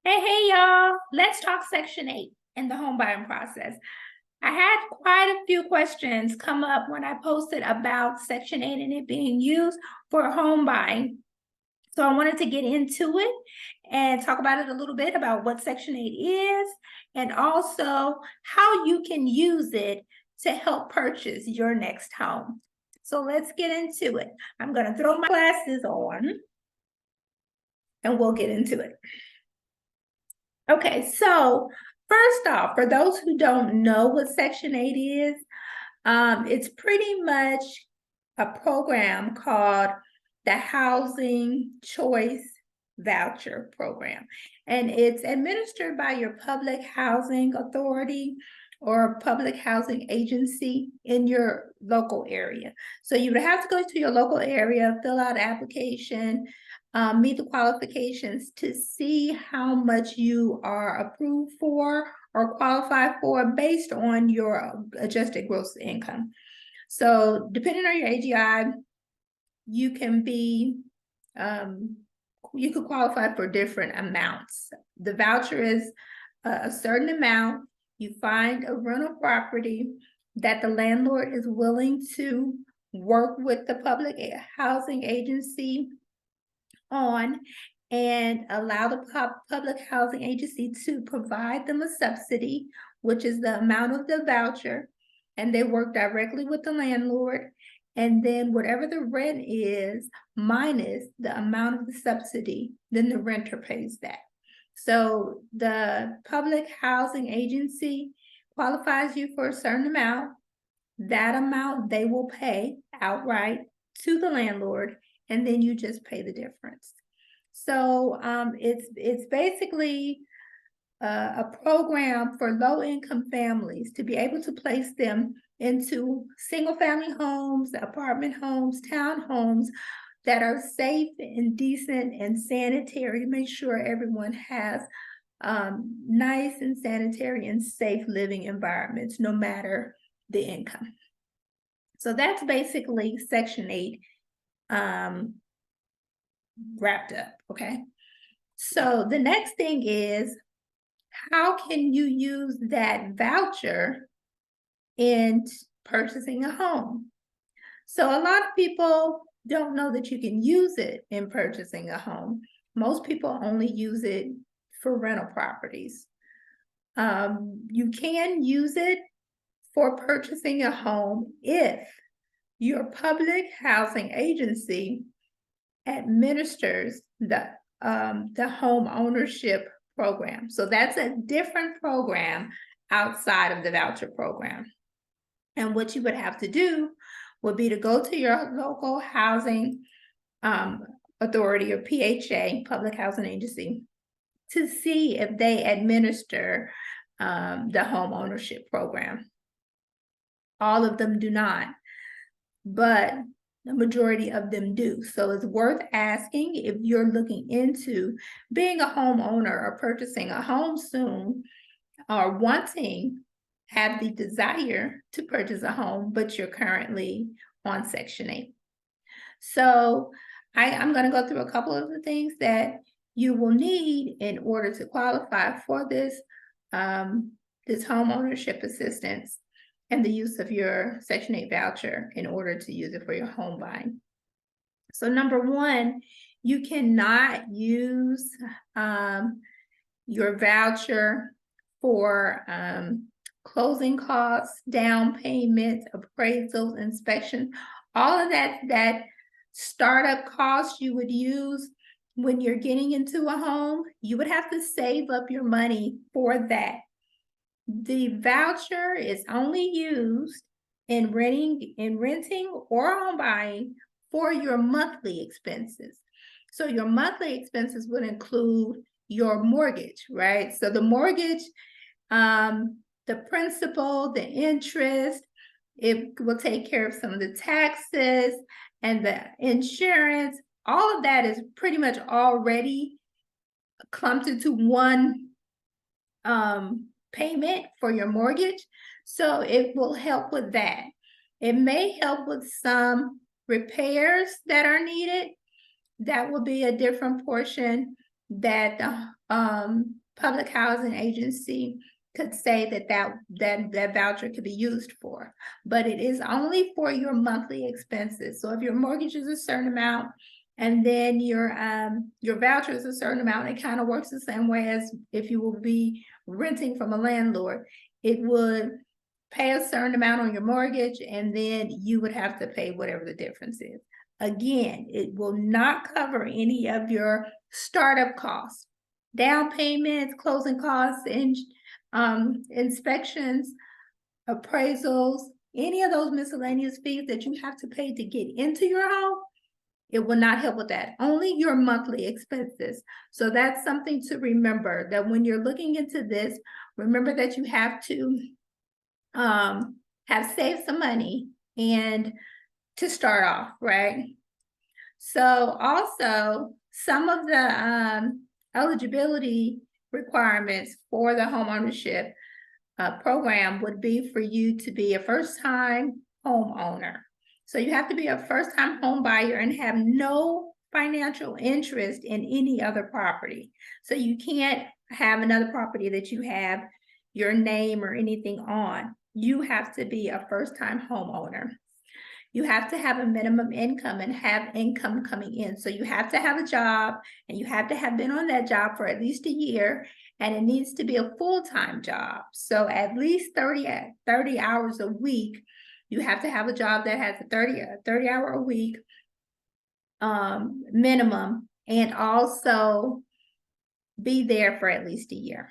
Hey, y'all. Let's talk Section 8 in the home buying process. I had quite a few questions come up when I posted about Section 8 and it being used for home buying. So I wanted to get into it and talk about it a little bit about what Section 8 is and also how you can use it to help purchase your next home. So let's get into it. I'm going to throw my glasses on and we'll get into it. Okay, so first off, for those who don't know what Section 8 is, it's pretty much a program called the Housing Choice Voucher Program. And it's administered by your public housing authority or public housing agency in your local area. So you would have to go to your local area, fill out an application, meet the qualifications to see how much you are approved for or qualify for based on your adjusted gross income. So depending on your AGI, you can be, you could qualify for different amounts. The voucher is a certain amount. You find a rental property that the landlord is willing to work with the public housing agency on and allow the public housing agency to provide them a subsidy, which is the amount of the voucher, and they work directly with the landlord. And then whatever the rent is minus the amount of the subsidy, then the renter pays that. So the public housing agency qualifies you for a certain amount. That amount they will pay outright to the landlord, and then you just pay the difference. So it's basically a program for low-income families to be able to place them into single-family homes, apartment homes, townhomes that are safe and decent and sanitary to make sure everyone has nice and sanitary and safe living environments, no matter the income. So that's basically Section 8 wrapped up, okay? So the next thing is, how can you use that voucher in purchasing a home? So a lot of people don't know that you can use it in purchasing a home. Most people only use it for rental properties. You can use it for purchasing a home if your public housing agency administers the home ownership program. So that's a different program outside of the voucher program. And what you would have to do would be to go to your local housing authority or PHA, public housing agency, to see if they administer the home ownership program. All of them do not, but the majority of them do. So it's worth asking if you're looking into being a homeowner or purchasing a home soon, or have the desire to purchase a home, but you're currently on Section 8. So I'm going to go through a couple of the things that you will need in order to qualify for this, this home ownership assistance and the use of your Section 8 voucher in order to use it for your home buying. So number one, you cannot use your voucher for closing costs, down payments, appraisals, inspection, all of that startup costs you would use when you're getting into a home. You would have to save up your money for that. The voucher is only used in renting or home buying for your monthly expenses. So your monthly expenses would include your mortgage, right? So the mortgage, the principal, the interest, it will take care of some of the taxes and the insurance. All of that is pretty much already clumped into one payment for your mortgage. So it will help with that. It may help with some repairs that are needed. That will be a different portion that the public housing agency could say that voucher could be used for, but it is only for your monthly expenses. So if your mortgage is a certain amount and then your voucher is a certain amount, it kind of works the same way as if you will be renting from a landlord. It would pay a certain amount on your mortgage, and then you would have to pay whatever the difference is. Again, it will not cover any of your startup costs, down payments, closing costs, inspections, appraisals, any of those miscellaneous fees that you have to pay to get into your home. It will not help with that. Only your monthly expenses. So that's something to remember, that when you're looking into this, remember that you have to have saved some money and to start off, right? So also some of the eligibility requirements for the homeownership program would be for you to be a first-time homeowner. So you have to be a first-time home buyer and have no financial interest in any other property. So you can't have another property that you have your name or anything on. You have to be a first-time homeowner. You have to have a minimum income and have income coming in. So you have to have a job, and you have to have been on that job for at least a year, and it needs to be a full-time job. So at least 30 hours a week. You have to have a job that has a 30 hour a week minimum, and also be there for at least a year.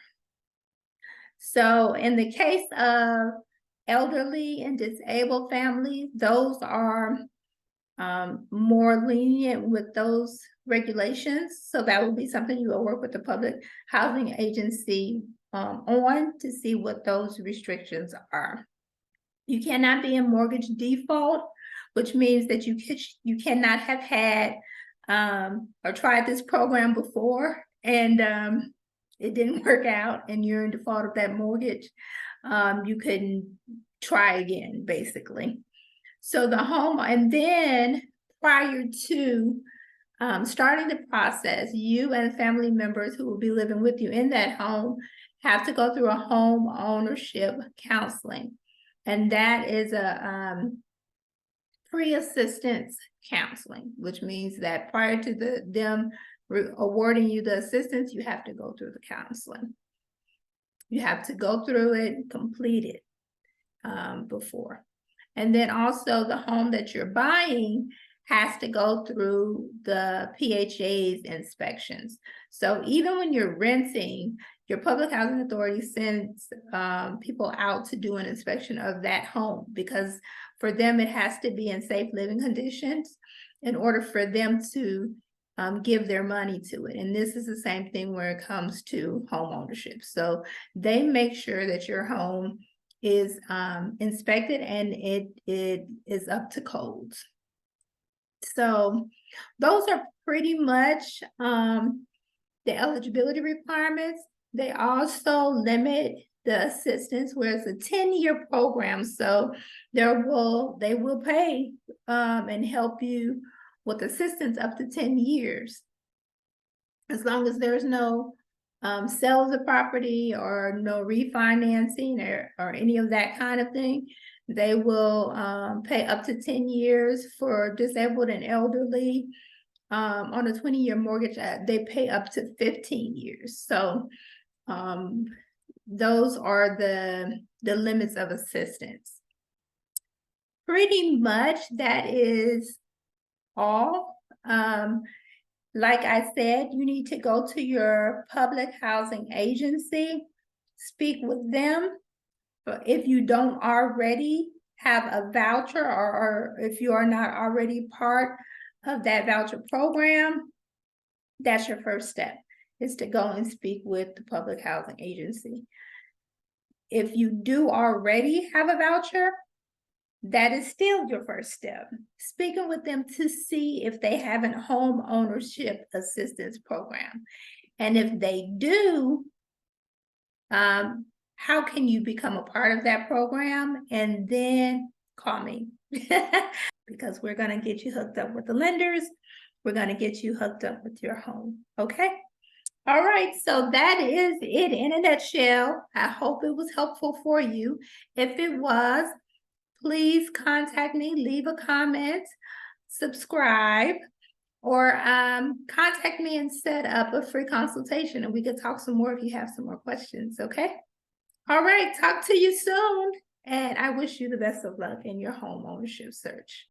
So in the case of elderly and disabled families, those are more lenient with those regulations. So that will be something you will work with the public housing agency on to see what those restrictions are. You cannot be in mortgage default, which means that you cannot have had or tried this program before and it didn't work out and you're in default of that mortgage. You couldn't try again, basically. So the home, and then prior to starting the process, you and family members who will be living with you in that home have to go through a home ownership counseling. And that is a pre-assistance counseling, which means that prior to them awarding you the assistance, you have to go through the counseling. You have to go through it, complete it before. And then also the home that you're buying has to go through the PHA's inspections. So even when you're renting, your public housing authority sends people out to do an inspection of that home, because for them it has to be in safe living conditions in order for them to give their money to it. And this is the same thing where it comes to home ownership. So they make sure that your home is inspected and it is up to codes. So those are pretty much the eligibility requirements. They also limit the assistance, where it's a 10-year program. So they will pay and help you with assistance up to 10 years. As long as there's no sale of the property or no refinancing or any of that kind of thing, they will pay up to 10 years for disabled and elderly. On a 20-year mortgage, they pay up to 15 years. So those are the limits of assistance. Pretty much that is all. Like I said, you need to go to your public housing agency, speak with them. But if you don't already have a voucher, or if you are not already part of that voucher program, that's your first step, is to go and speak with the public housing agency. If you do already have a voucher, that is still your first step, speaking with them to see if they have a home ownership assistance program. And if they do, how can you become a part of that program? And then call me because we're going to get you hooked up with the lenders. We're going to get you hooked up with your home. Okay. All right, so that is it in a nutshell. I hope it was helpful for you. If it was, please contact me, leave a comment, subscribe, or contact me and set up a free consultation, and we could talk some more if you have some more questions, okay? All right, talk to you soon, and I wish you the best of luck in your home ownership search.